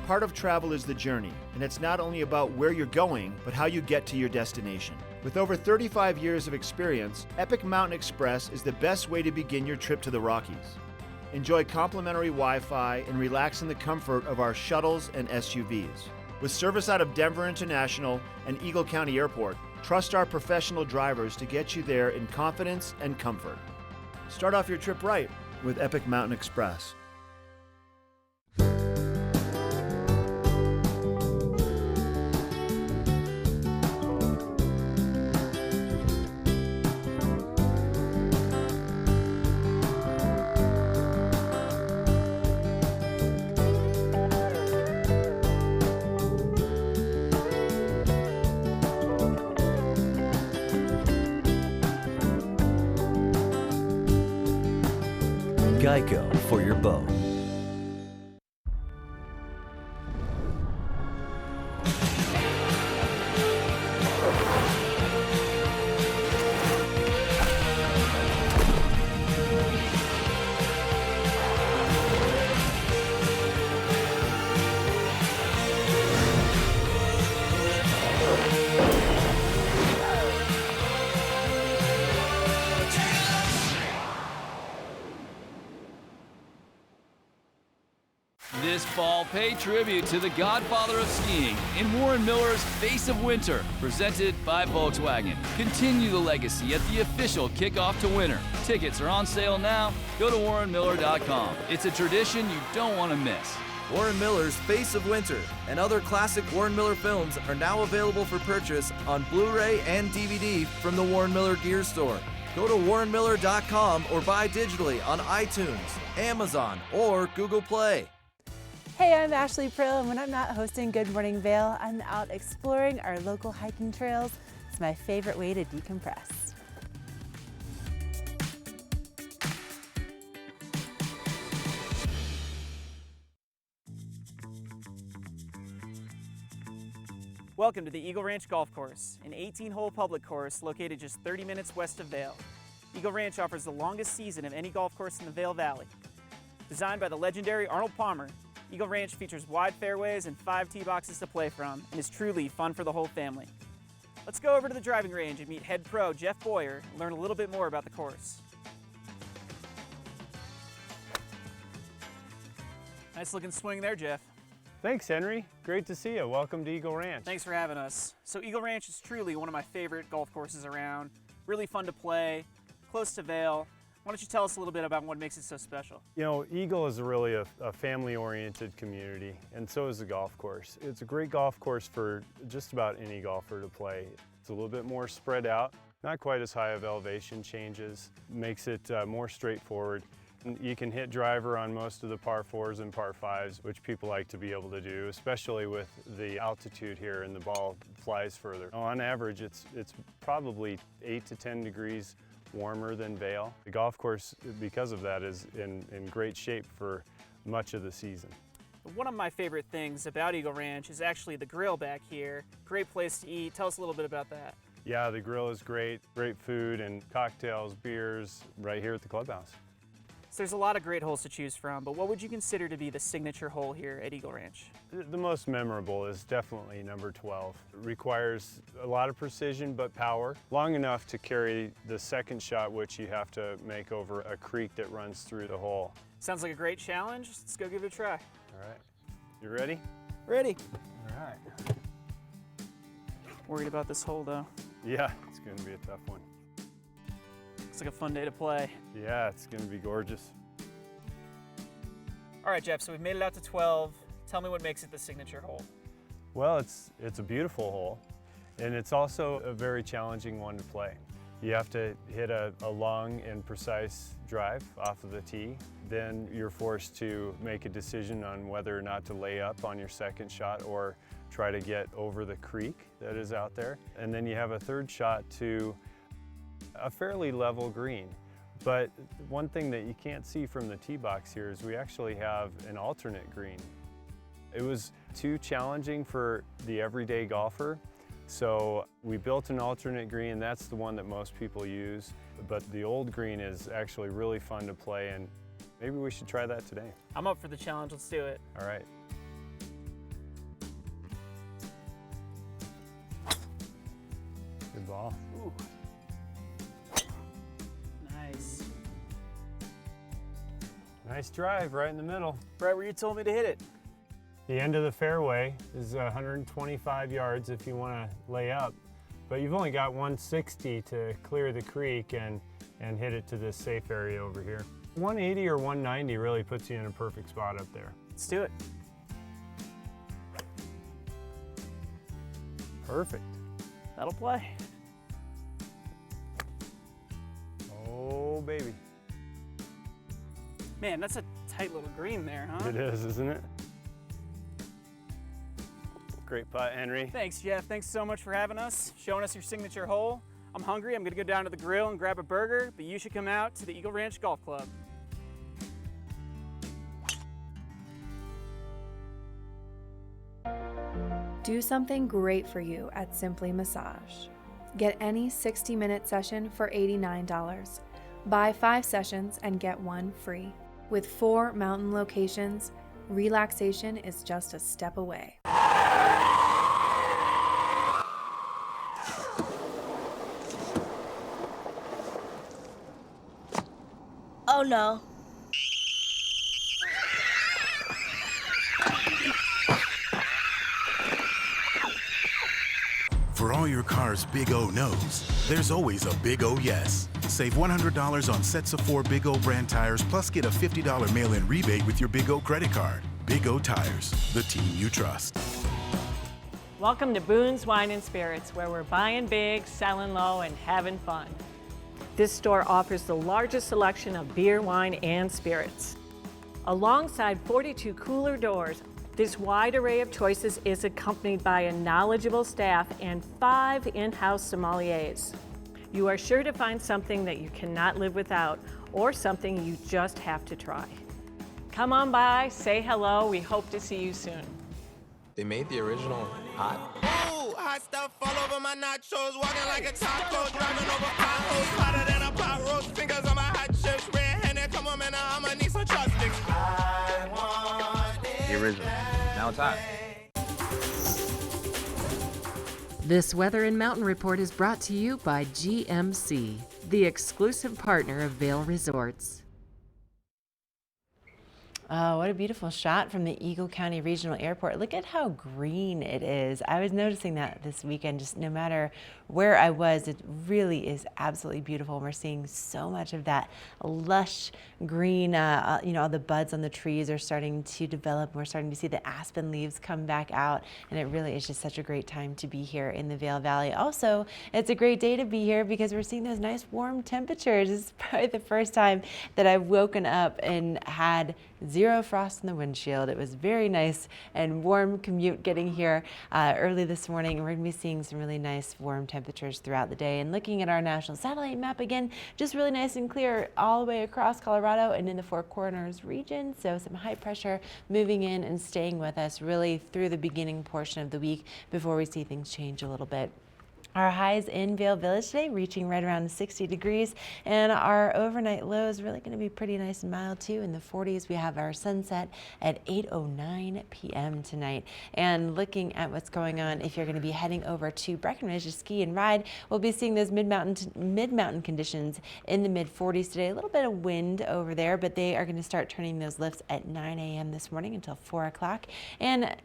Part of travel is the journey, and it's not only about where you're going, but how you get to your destination. With over 35 years of experience, Epic Mountain Express is the best way to begin your trip to the Rockies. Enjoy complimentary Wi-Fi and relax in the comfort of our shuttles and SUVs. With service out of Denver International and Eagle County Airport, trust our professional drivers to get you there in confidence and comfort. Start off your trip right with Epic Mountain Express. Geico for your boat. This fall, pay tribute to the godfather of skiing in Warren Miller's Face of Winter, presented by Volkswagen. Continue the legacy at the official kickoff to winter. Tickets are on sale now. Go to warrenmiller.com. It's a tradition you don't want to miss. Warren Miller's Face of Winter and other classic Warren Miller films are now available for purchase on Blu-ray and DVD from the Warren Miller Gear Store. Go to warrenmiller.com or buy digitally on iTunes, Amazon, or Google Play. Hey, I'm Ashley Prill, and when I'm not hosting Good Morning Vail, I'm out exploring our local hiking trails. It's my favorite way to decompress. Welcome to the Eagle Ranch Golf Course, an 18-hole public course located just 30 minutes west of Vail. Eagle Ranch offers the longest season of any golf course in the Vail Valley. Designed by the legendary Arnold Palmer, Eagle Ranch features wide fairways and 5 tee boxes to play from and is truly fun for the whole family. Let's go over to the driving range and meet head pro Jeff Boyer and learn a little bit more about the course. Nice looking swing there, Jeff. Thanks, Henry. Great to see you. Welcome to Eagle Ranch. Thanks for having us. So Eagle Ranch is truly one of my favorite golf courses around. Really fun to play, close to Vail. Why don't you tell us a little bit about what makes it so special? You know, Eagle is really a family-oriented community, and so is the golf course. It's a great golf course for just about any golfer to play. It's a little bit more spread out, not quite as high of elevation changes, makes it more straightforward. You can hit driver on most of the par 4s and par 5s, which people like to be able to do, especially with the altitude here and the ball flies further. On average, it's probably 8 to 10 degrees warmer than Vail. The golf course, because of that, is in great shape for much of the season. One of my favorite things about Eagle Ranch is actually the grill back here. Great place to eat. Tell us a little bit about that. Yeah, the grill is great. Great food and cocktails, beers right here at the clubhouse. So there's a lot of great holes to choose from, but what would you consider to be the signature hole here at Eagle Ranch? The most memorable is definitely number 12. It requires a lot of precision but power, long enough to carry the second shot, which you have to make over a creek that runs through the hole. Sounds like a great challenge. Let's go give it a try. All right, you ready? Ready. All right. Worried about this hole though. Yeah, it's gonna be a tough one. Looks like a fun day to play. Yeah, it's gonna be gorgeous. All right, Jeff, so we've made it out to 12. Tell me what makes it the signature hole. Well, it's a beautiful hole, and it's also a very challenging one to play. You have to hit a long and precise drive off of the tee. Then you're forced to make a decision on whether or not to lay up on your second shot or try to get over the creek that is out there. And then you have a third shot to a fairly level green. But one thing that you can't see from the tee box here is we actually have an alternate green. It was too challenging for the everyday golfer, so we built an alternate green. That's the one that most people use, but the old green is actually really fun to play, and maybe we should try that today. I'm up for the challenge. Let's do it. All right. Good ball. Ooh. Nice. Nice drive right in the middle. Right where you told me to hit it. The end of the fairway is 125 yards if you want to lay up, but you've only got 160 to clear the creek and hit it to this safe area over here. 180 or 190 really puts you in a perfect spot up there. Let's do it. Perfect. That'll play. Oh, baby. Man, that's a tight little green there, huh? It is, isn't it? Great putt, Henry. Thanks, Jeff. Thanks so much for having us, showing us your signature hole. I'm hungry. I'm going to go down to the grill and grab a burger, but you should come out to the Eagle Ranch Golf Club. Do something great for you at Simply Massage. Get any 60-minute session for $89. Buy 5 sessions and get 1 free. With 4 mountain locations, relaxation is just a step away. Oh no. For all your car's big O no's, there's always a big O yes. Save $100 on sets of 4 Big O brand tires, plus get a $50 mail-in rebate with your Big O credit card. Big O Tires, the team you trust. Welcome to Boone's Wine and Spirits, where we're buying big, selling low, and having fun. This store offers the largest selection of beer, wine, and spirits. Alongside 42 cooler doors, this wide array of choices is accompanied by a knowledgeable staff and 5 in-house sommeliers. You are sure to find something that you cannot live without, or something you just have to try. Come on by, say hello, we hope to see you soon. They made the original hot. Ooh, hot stuff all over my nachos, walking like a taco, driving over potholes, hotter than a pot roast, fingers on my hot chips, red-handed, come on man, I'ma need some chopsticks. I want it. The original. Now it's hot. This Weather and Mountain Report is brought to you by GMC, the exclusive partner of Vail Resorts. Oh, what a beautiful shot from the Eagle County Regional Airport. Look at how green it is. I was noticing that this weekend, just no matter where I was, it really is absolutely beautiful. We're seeing so much of that lush green, all the buds on the trees are starting to develop. We're starting to see the aspen leaves come back out, and it really is just such a great time to be here in the Vail Valley. Also, it's a great day to be here because we're seeing those nice warm temperatures. This is probably the first time that I've woken up and had 0 frost in the windshield. It was very nice and warm commute getting here early this morning, and we're going to be seeing some really nice warm temperatures throughout the day. And looking at our national satellite map again, just really nice and clear all the way across Colorado and in the Four Corners region. So some high pressure moving in and staying with us really through the beginning portion of the week before we see things change a little bit. Our highs in Vail Village today reaching right around 60 degrees, and our overnight low is really going to be pretty nice and mild too. In the 40s, we have our sunset at 8:09 p.m. tonight. And looking at what's going on, if you're going to be heading over to Breckenridge to ski and ride, we'll be seeing those mid-mountain conditions in the mid-40s today. A little bit of wind over there, but they are going to start turning those lifts at 9 a.m. this morning until 4 o'clock. And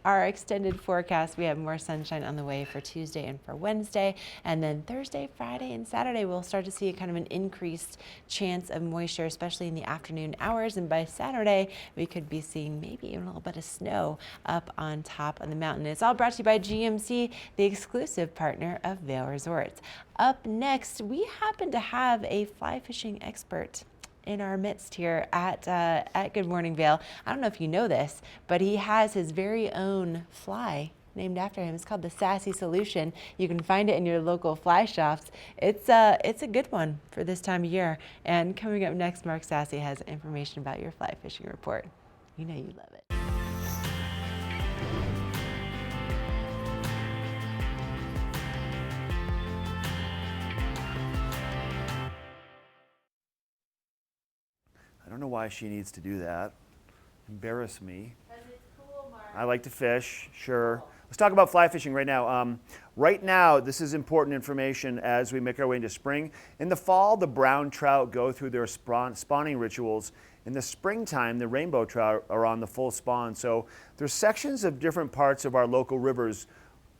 our extended forecast, we have more sunshine on the way for Tuesday and for Wednesday. And then Thursday, Friday, and Saturday, we'll start to see kind of an increased chance of moisture, especially in the afternoon hours. And by Saturday, we could be seeing maybe even a little bit of snow up on top of the mountain. It's all brought to you by GMC, the exclusive partner of Vail Resorts. Up next, we happen to have a fly fishing expert in our midst here at Good Morning Vail. I don't know if you know this, but he has his very own fly named after him. It's called the Sassy Solution. You can find it in your local fly shops. It's a good one for this time of year. And coming up next, Mark Sassy has information about your fly fishing report. You know you love it. I don't know why she needs to do that. Embarrass me. I like to fish, sure. Let's talk about fly fishing right now. Right now, this is important information as we make our way into spring. In the fall, the brown trout go through their spawning rituals. In the springtime, the rainbow trout are on the full spawn. So there's sections of different parts of our local rivers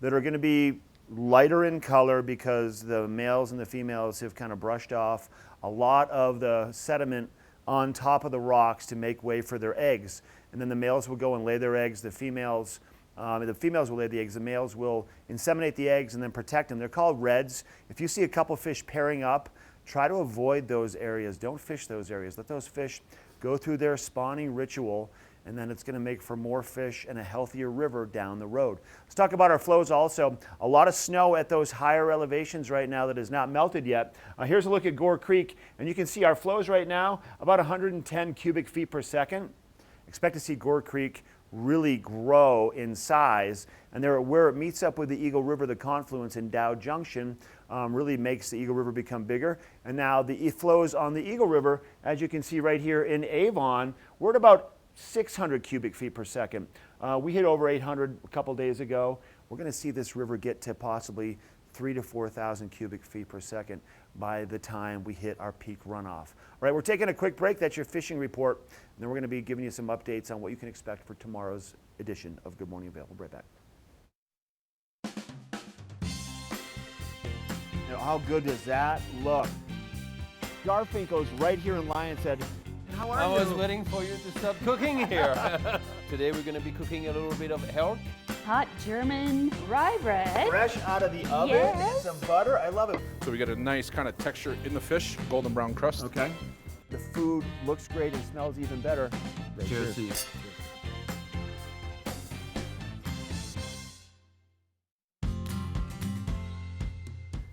that are going to be lighter in color because the males and the females have kind of brushed off a lot of the sediment on top of the rocks to make way for their eggs. And then the males will go and lay their eggs. The females will lay the eggs. The males will inseminate the eggs and then protect them. They're called reds. If you see a couple fish pairing up, try to avoid those areas. Don't fish those areas. Let those fish go through their spawning ritual, and then it's going to make for more fish and a healthier river down the road. Let's talk about our flows also. A lot of snow at those higher elevations right now that is not melted yet. Here's a look at Gore Creek, and you can see our flows right now, about 110 cubic feet per second. Expect to see Gore Creek really grow in size, and there, where it meets up with the Eagle River, the confluence in Dow Junction really makes the Eagle River become bigger. And now the flows on the Eagle River, as you can see right here in Avon, we're at about 600 cubic feet per second. We hit over 800 a couple days ago. We're going to see this river get to possibly 3,000 to 4,000 cubic feet per second by the time we hit our peak runoff. All right, we're taking a quick break. That's your fishing report. And then we're going to be giving you some updates on what you can expect for tomorrow's edition of Good Morning Vail. We'll be right back. Now, how good does that look? Garfinkel's right here in Lion's Head. How are you? I was waiting for you to start cooking here. Today we're going to be cooking a little bit of health. Hot German rye bread. Fresh out of the oven, Yes. some butter. I love it. So we get a nice kind of texture in the fish, golden brown crust. Okay. The food looks great and smells even better. Cheers. Cheers.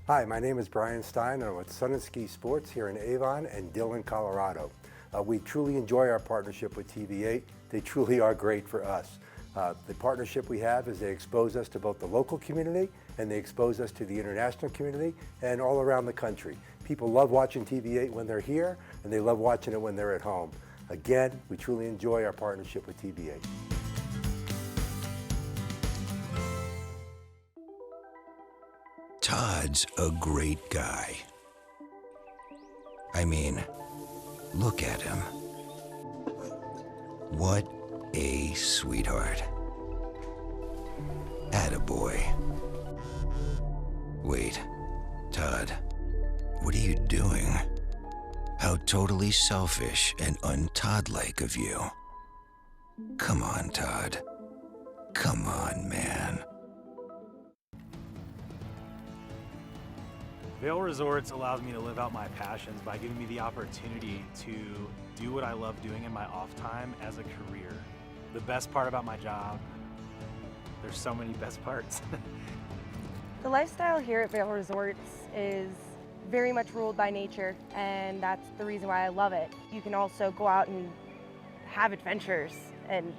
Hi, my name is Brian Stein, and I'm with Sun and Ski Sports here in Avon and Dillon, Colorado. We truly enjoy our partnership with TV8. They truly are great for us. The partnership we have is they expose us to both the local community and they expose us to the international community and all around the country. People love watching TV8 when they're here, and they love watching it when they're at home. Again, we truly enjoy our partnership with TV8. Todd's a great guy. I mean, look at him. What a sweetheart. Attaboy. Wait, Todd, what are you doing? How totally selfish and un-Todd-like of you. Come on, Todd. Come on, man. Vail Resorts allows me to live out my passions by giving me the opportunity to do what I love doing in my off time as a career. The best part about my job, there's so many best parts. The lifestyle here at Vail Resorts is very much ruled by nature, and that's the reason why I love it. You can also go out and have adventures and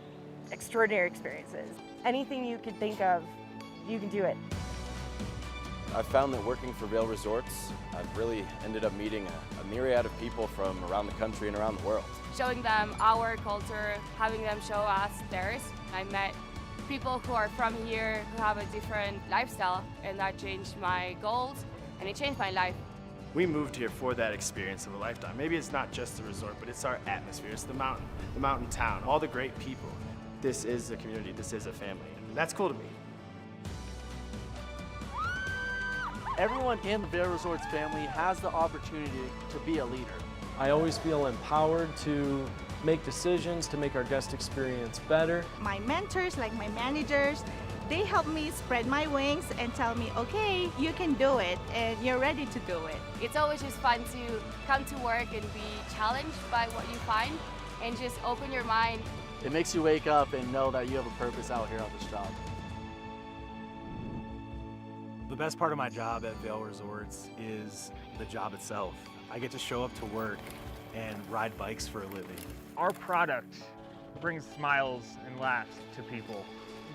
extraordinary experiences. Anything you could think of, you can do it. I've found that working for Vail Resorts, I've really ended up meeting a myriad of people from around the country and around the world. Showing them our culture, having them show us theirs. I met people who are from here who have a different lifestyle, and that changed my goals and it changed my life. We moved here for that experience of a lifetime. Maybe it's not just the resort, but it's our atmosphere. It's the mountain town, all the great people. This is a community, this is a family. And that's cool to me. Everyone in the Vail Resorts family has the opportunity to be a leader. I always feel empowered to make decisions to make our guest experience better. My mentors, like my managers, they help me spread my wings and tell me, okay, you can do it and you're ready to do it. It's always just fun to come to work and be challenged by what you find and just open your mind. It makes you wake up and know that you have a purpose out here on this job. The best part of my job at Vail Resorts is the job itself. I get to show up to work and ride bikes for a living. Our product brings smiles and laughs to people.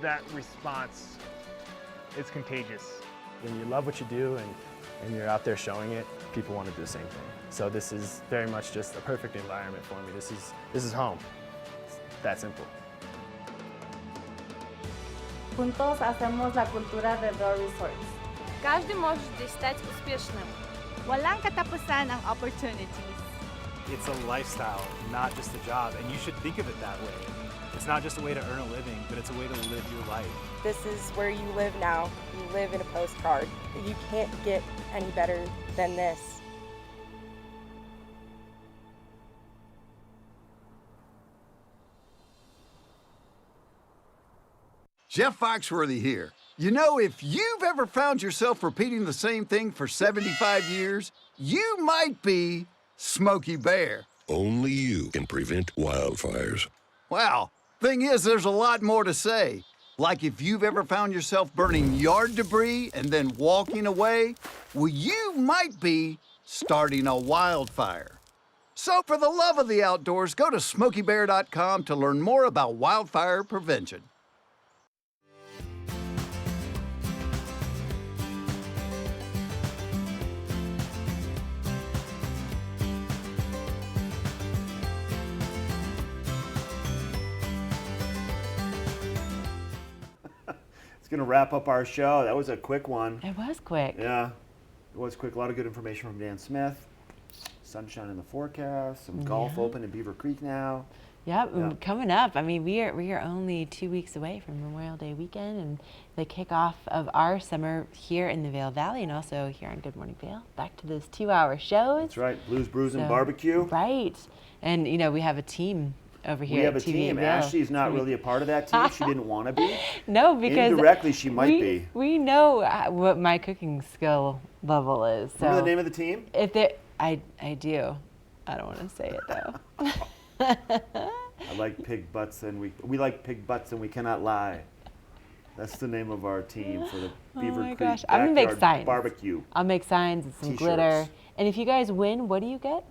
That response is contagious. When you love what you do and you're out there showing it, people want to do the same thing. So this is very much just a perfect environment for me. This is home. It's that simple. Juntos hacemos la cultura de Vail Resorts. Każdy może stać uspiesznym. Walang katapusan ang opportunities. It's a lifestyle, not just a job, and you should think of it that way. It's not just a way to earn a living, but it's a way to live your life. This is where you live now. You live in a postcard. You can't get any better than this. Jeff Foxworthy here. You know, if you've ever found yourself repeating the same thing for 75 years, you might be Smokey Bear. Only you can prevent wildfires. Well, thing is, there's a lot more to say. Like if you've ever found yourself burning yard debris and then walking away, well, you might be starting a wildfire. So for the love of the outdoors, go to SmokeyBear.com to learn more about wildfire prevention. It's going to wrap up our show. That was a quick one. It was quick. Yeah, it was quick. A lot of good information from Dan Smith. Sunshine in the forecast. Some golf open in Beaver Creek now. Yep, and coming up. I mean, we are only 2 weeks away from Memorial Day weekend and the kickoff of our summer here in the Vail Valley and also here on Good Morning Vail. Back to those 2-hour shows. That's right. Blues, Brews, and Barbecue. Right. And, you know, we have a team over here. We have a TV8 team. Vail. Ashley's not really a part of that team. She didn't want to be. No, because indirectly she might be. We know what my cooking skill level is. So Remember the name of the team? I do. I don't want to say it though. I like pig butts and we like pig butts and we cannot lie. That's the name of our team for the Beaver Creek gosh. I'm gonna make signs. Barbecue. I'll make signs and some glitter. And if you guys win, what do you get?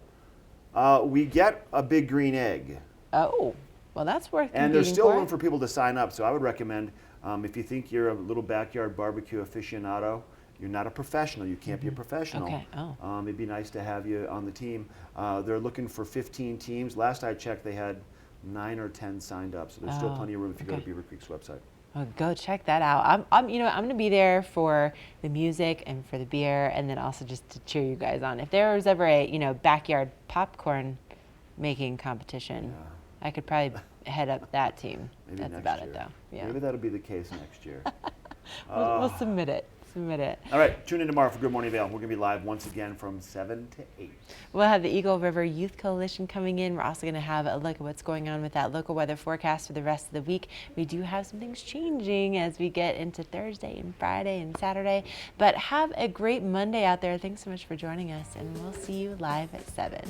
We get a big green egg. Oh, well, that's worth competing. And there's still room for people to sign up. So I would recommend, if you think you're a little backyard barbecue aficionado, you're not a professional. You can't be a professional. Okay. Oh. It'd be nice to have you on the team. They're looking for 15 teams. Last I checked, they had 9 or 10 signed up. So there's still plenty of room if you go to Beaver Creek's website. Well, go check that out. I'm going to be there for the music and for the beer, and then also just to cheer you guys on. If there was ever a backyard popcorn making competition, I could probably head up that team. Maybe That's next about year. it, though. Yeah. Maybe that'll be the case next year. We'll submit it. All right, tune in tomorrow for Good Morning Vail. We're going to be live once again from 7 to 8. We'll have the Eagle River Youth Coalition coming in. We're also going to have a look at what's going on with that local weather forecast for the rest of the week. We do have some things changing as we get into Thursday and Friday and Saturday. But have a great Monday out there. Thanks so much for joining us, and we'll see you live at 7.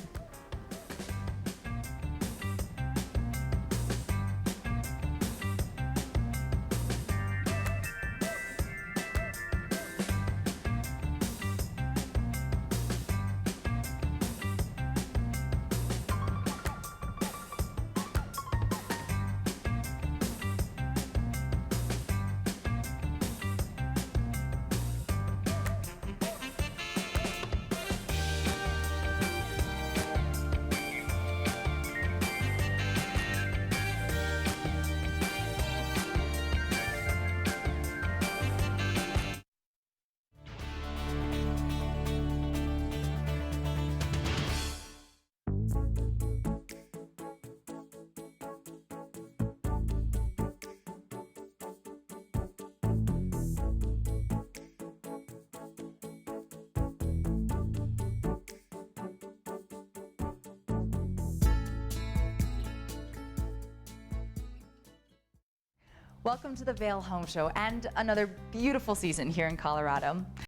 Welcome to the Vail Home Show and another beautiful season here in Colorado.